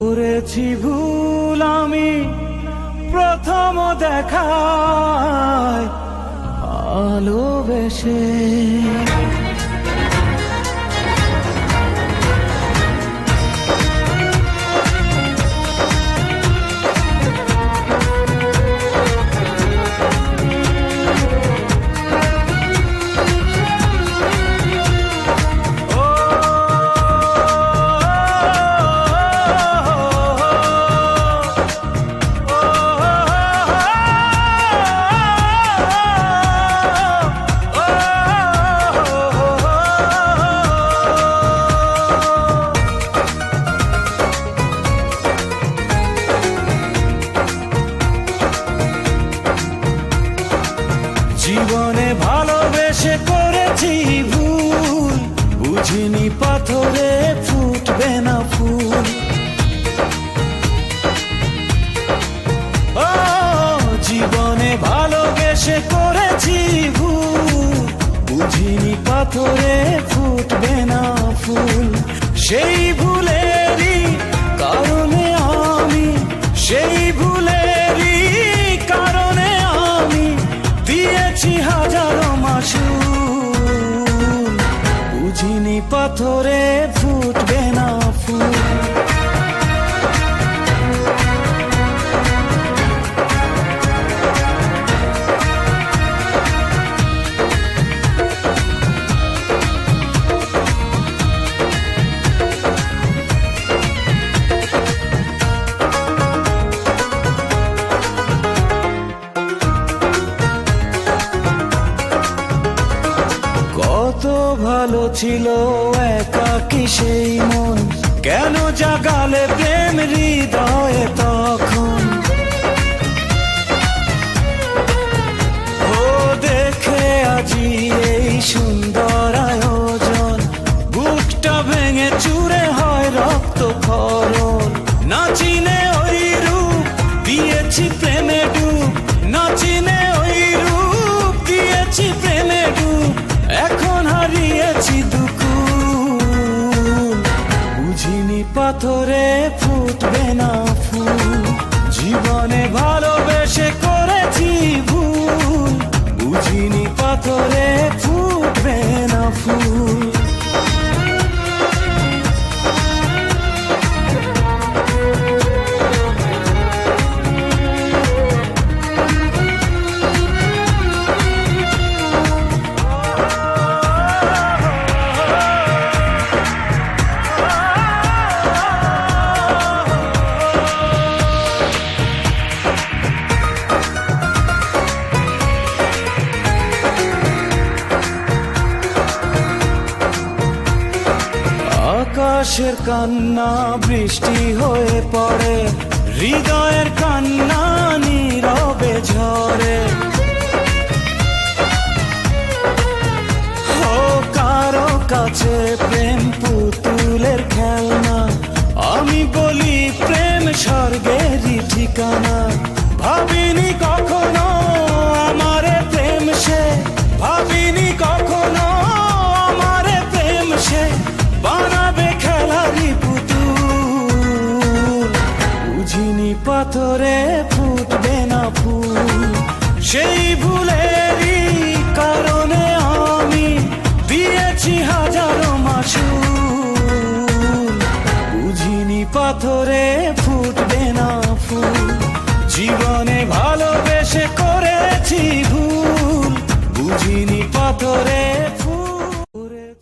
করেছি ভুল আমি প্রথম দেখায় ভালোবেসে। জীবনে ভালোবেসে করেছি ভুল, বুঝিনি পাথরে ফুটবে না ফুল। ও জীবনে ভালোবেসে করেছি ভুল, বুঝিনি পাথরে ফুটবে না ফুল। সেই ভুলেরই কারণে আমি, সেই ভুলেরই কারণে আমি দিয়েছি হাজারো মাসুল, বুঝিনি পাথরে ফুটবে না ফুল। কত ভালো ছিল একাকী সেই মন, কেন জাগালে প্রেম হৃদয়ে তখন। ও দেখে আজি এই সুন্দর আয়োজন, বুকটা ভেঙে চুরে হয় রক্ত খরণ। না চিনে ওই রূপ দিয়েছি প্রেমে ডুব, না চিনে ওই রূপ দিয়েছি প্রেমে ডুব। এখন হারিয়েছি দুকুল, বুঝিনি পাথরে ফুটবে না ফুল। জীবনে ভালোবেসে করেছি ভুল, বুঝিনি পাথরে ফুটবে না ফুল। আকাশের কান্না বৃষ্টি হয়ে পড়ে, হৃদয়ের কান্না নীরবে ঝরে। ও কারো কাছে প্রেম পুতুলের খেলনা, আমি বলি প্রেম স্বর্গেরই ঠিকানা। ভাবিনি কখনো আমারে প্রেম সে, ভাবিনি কখনো আমারে প্রেম সে বানাবে খেলারি পুতুল, বুঝিনি পাথরে ফুটবে না ফুল। সেই ভুলেরই কারণে আমি দিয়েছি হাজারো মাসুল, বুঝিনি পাথরে ফুটবে না ফুল। জীবনে ভালোবেসে করেছি ভুল, বুঝিনি পাথরে